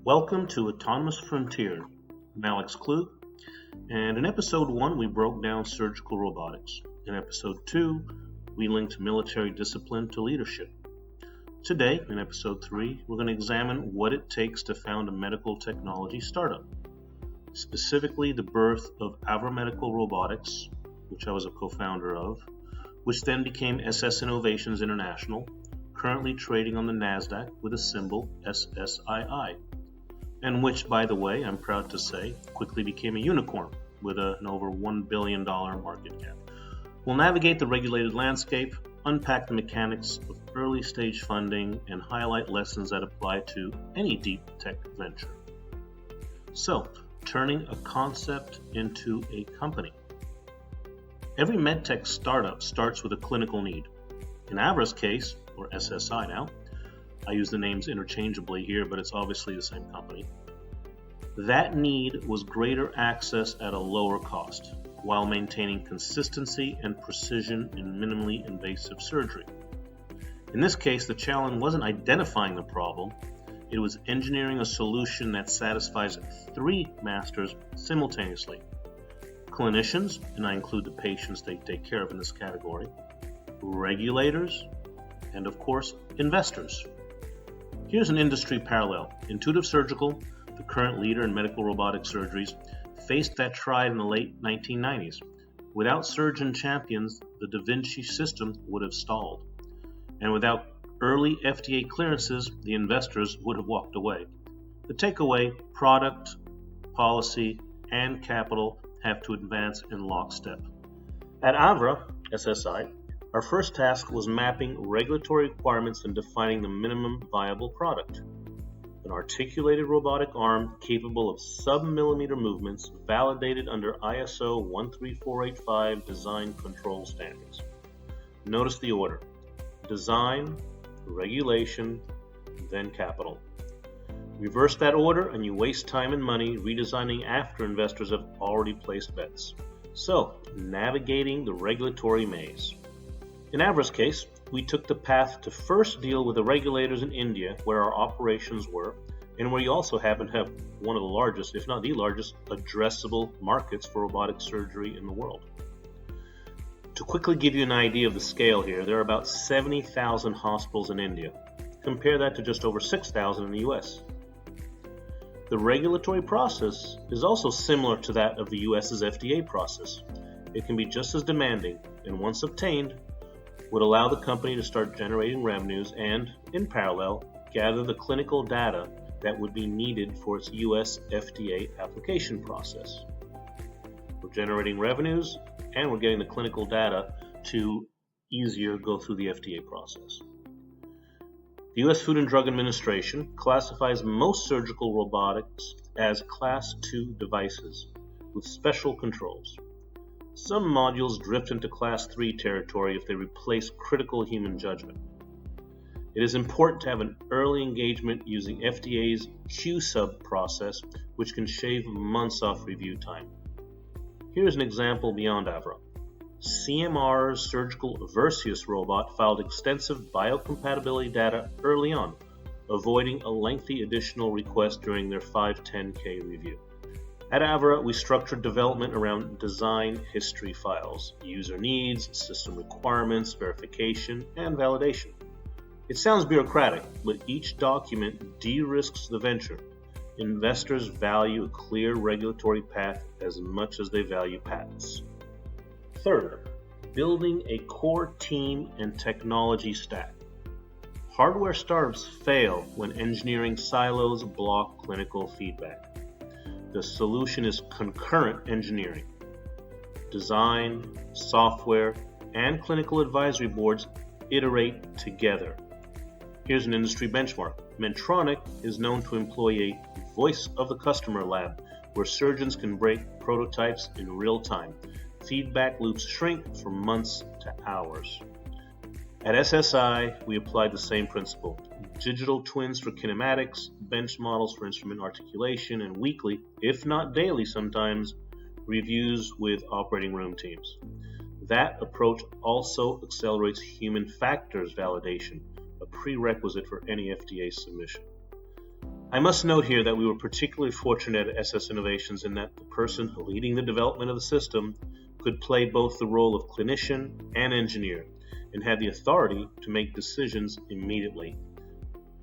Welcome to Autonomous Frontier. I'm Alex Clug, and in episode 1 we broke down surgical robotics. In episode 2 we linked military discipline to leadership. Today, in episode 3, we're going to examine what it takes to found a medical technology startup, specifically the birth of Avra Medical Robotics, which I was a co-founder of, which then became SS Innovations International, currently trading on the NASDAQ with a symbol SSII, and which, by the way, I'm proud to say, quickly became a unicorn with an over $1 billion market cap. We'll navigate the regulated landscape, unpack the mechanics of early stage funding, and highlight lessons that apply to any deep tech venture. So, turning a concept into a company. Every MedTech startup starts with a clinical need. In Avra's case, or SSI now, I use the names interchangeably here, but it's obviously the same company. That need was greater access at a lower cost, while maintaining consistency and precision in minimally invasive surgery. In this case, the challenge wasn't identifying the problem, it was engineering a solution that satisfies three masters simultaneously. Clinicians, and I include the patients they take care of in this category, regulators, and of course, investors. Here's an industry parallel. Intuitive Surgical, the current leader in medical robotic surgeries, faced that tried in the late 1990s. Without surgeon champions, the Da Vinci system would have stalled. And without early FDA clearances, the investors would have walked away. The takeaway, product, policy, and capital have to advance in lockstep. At Avra, SSI, our first task was mapping regulatory requirements and defining the minimum viable product. An articulated robotic arm capable of sub-millimeter movements validated under ISO 13485 design control standards. Notice the order: design, regulation, then capital. Reverse that order and you waste time and money redesigning after investors have already placed bets. So, navigating the regulatory maze. In Avra's case, we took the path to first deal with the regulators in India, where our operations were, and where you also happen to have one of the largest, if not the largest, addressable markets for robotic surgery in the world. To quickly give you an idea of the scale here, there are about 70,000 hospitals in India. Compare that to just over 6,000 in the US. The regulatory process is also similar to that of the US's FDA process. It can be just as demanding, and once obtained, would allow the company to start generating revenues and, in parallel, gather the clinical data that would be needed for its US FDA application process. We're generating revenues and we're getting the clinical data to easier go through the FDA process. The US Food and Drug Administration classifies most surgical robotics as Class II devices with special controls. Some modules drift into Class 3 territory if they replace critical human judgment. It is important to have an early engagement using FDA's Q-Sub process, which can shave months off review time. Here's an example beyond Avra. CMR's surgical Versius robot filed extensive biocompatibility data early on, avoiding a lengthy additional request during their 510K review. At Avra, we structured development around design history files, user needs, system requirements, verification, and validation. It sounds bureaucratic, but each document de-risks the venture. Investors value a clear regulatory path as much as they value patents. Third, building a core team and technology stack. Hardware startups fail when engineering silos block clinical feedback. The solution is concurrent engineering. Design, software, and clinical advisory boards iterate together. Here's an industry benchmark. Medtronic is known to employ a voice of the customer lab, where surgeons can break prototypes in real time. Feedback loops shrink from months to hours. At SSI, we applied the same principle. Digital twins for kinematics, bench models for instrument articulation, and weekly, if not daily sometimes, reviews with operating room teams. That approach also accelerates human factors validation, a prerequisite for any FDA submission. I must note here that we were particularly fortunate at SS Innovations in that the person leading the development of the system could play both the role of clinician and engineer and had the authority to make decisions immediately.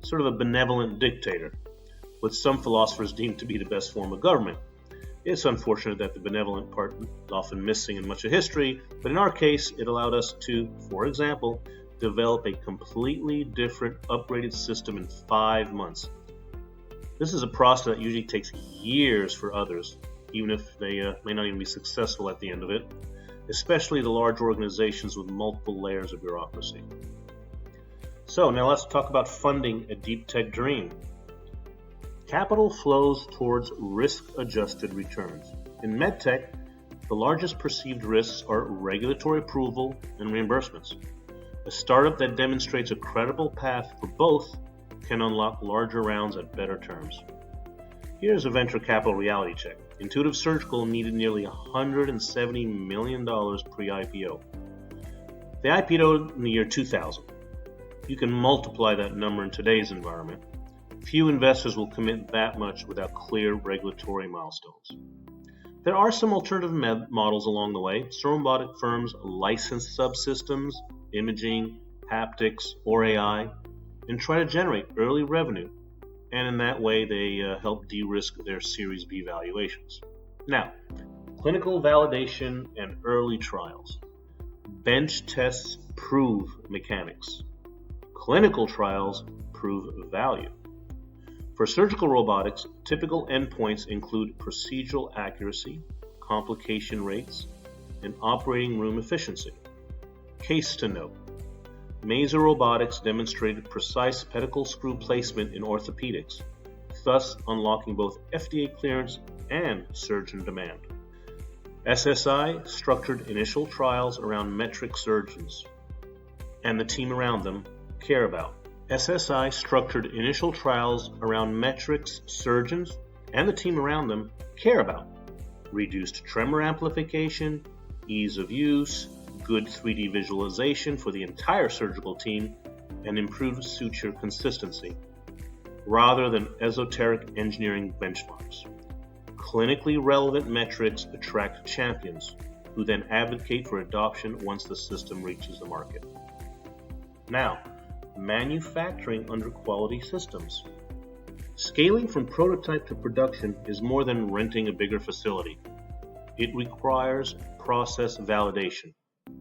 Sort of a benevolent dictator, what some philosophers deem to be the best form of government. It's unfortunate that the benevolent part is often missing in much of history, but in our case, it allowed us to, for example, develop a completely different upgraded system in 5 months. This is a process that usually takes years for others, even if they may not even be successful at the end of it, especially the large organizations with multiple layers of bureaucracy. So now let's talk about funding a deep tech dream. Capital flows towards risk-adjusted returns. In MedTech, the largest perceived risks are regulatory approval and reimbursements. A startup that demonstrates a credible path for both can unlock larger rounds at better terms. Here's a venture capital reality check. Intuitive Surgical needed nearly $170 million pre-IPO. They IPO'd in the year 2000. You can multiply that number in today's environment. Few investors will commit that much without clear regulatory milestones. There are some alternative models along the way. Some robotic firms license subsystems, imaging, haptics, or AI, and try to generate early revenue, and in that way they help de-risk their Series B valuations. Now, clinical validation and early trials. Bench tests prove mechanics. Clinical trials prove value. For surgical robotics, typical endpoints include procedural accuracy, complication rates, and operating room efficiency. Case to note. Maser Robotics demonstrated precise pedicle screw placement in orthopedics, thus unlocking both FDA clearance and surgeon demand. SSI structured initial trials around metric surgeons, and the team around them care about. SSI structured initial trials around metrics surgeons and the team around them care about. Reduced tremor amplification, ease of use, good 3D visualization for the entire surgical team, and improved suture consistency, rather than esoteric engineering benchmarks. Clinically relevant metrics attract champions, who then advocate for adoption once the system reaches the market. Now, manufacturing under quality systems. Scaling from prototype to production is more than renting a bigger facility. It requires process validation,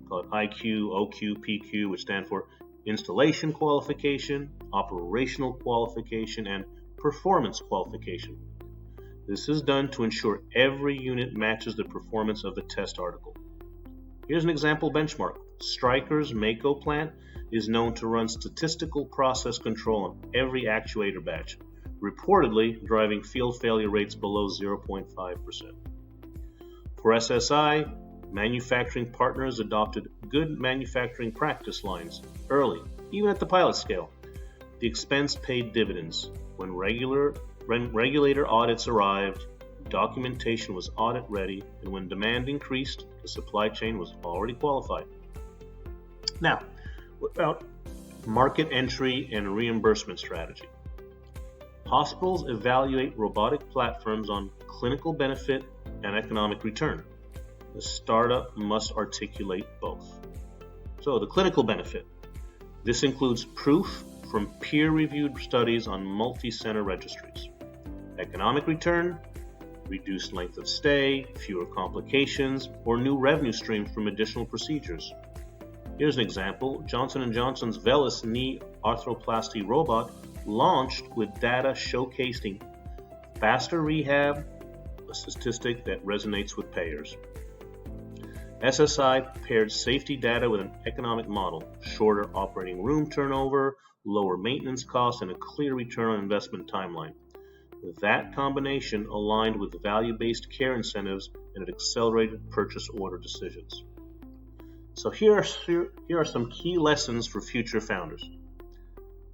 called IQ, OQ, PQ, which stand for installation qualification, operational qualification, and performance qualification. This is done to ensure every unit matches the performance of the test article. Here's an example benchmark. Stryker's Mako plant is known to run statistical process control on every actuator batch, reportedly driving field failure rates below 0.5%. For SSI, manufacturing partners adopted good manufacturing practice lines early, even at the pilot scale. The expense paid dividends. When regulator audits arrived, documentation was audit ready, and when demand increased, the supply chain was already qualified. Now, what about market entry and reimbursement strategy? Hospitals evaluate robotic platforms on clinical benefit and economic return. The startup must articulate both. So the clinical benefit. This includes proof from peer-reviewed studies on multi-center registries. Economic return, reduced length of stay, fewer complications, or new revenue stream from additional procedures. Here's an example. Johnson & Johnson's VELYS knee arthroplasty robot launched with data showcasing faster rehab, a statistic that resonates with payers. SSI paired safety data with an economic model, shorter operating room turnover, lower maintenance costs, and a clear return on investment timeline. That combination aligned with value-based care incentives and it accelerated purchase order decisions. So here are some key lessons for future founders.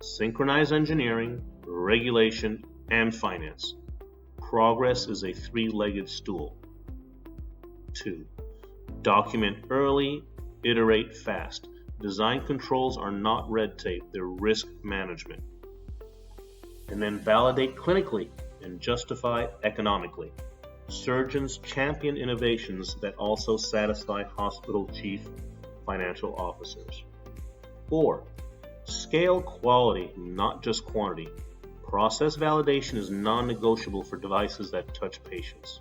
Synchronize engineering, regulation, and finance. Progress is a three-legged stool. 2. Document early, iterate fast. Design controls are not red tape, they're risk management. and then validate clinically and justify economically. Surgeons champion innovations that also satisfy hospital chief financial officers. 4. Scale quality, not just quantity. Process validation is non-negotiable for devices that touch patients.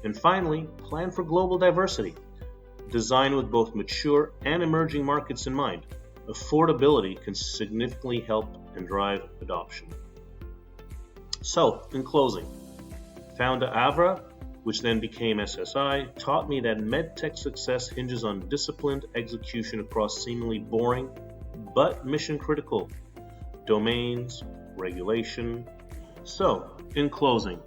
And finally, plan for global diversity. Design with both mature and emerging markets in mind. Affordability can significantly help and drive adoption. So, in closing, founder Avra, which then became SSI, taught me that MedTech success hinges on disciplined execution across seemingly boring but mission-critical domains, regulation. So, in closing,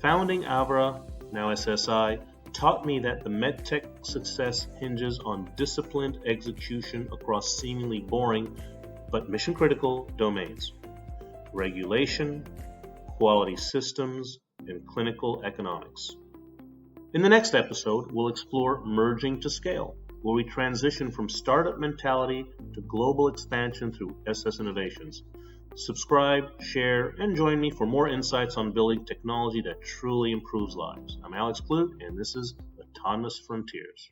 founding Avra, now SSI, taught me that the MedTech success hinges on disciplined execution across seemingly boring but mission-critical domains, regulation, quality systems, and clinical economics. In the next episode, we'll explore merging to scale, where we transition from startup mentality to global expansion through SS innovations. Subscribe, share, and join me for more insights on building technology that truly improves lives. I'm Alex Clug, and this is Autonomous Frontiers.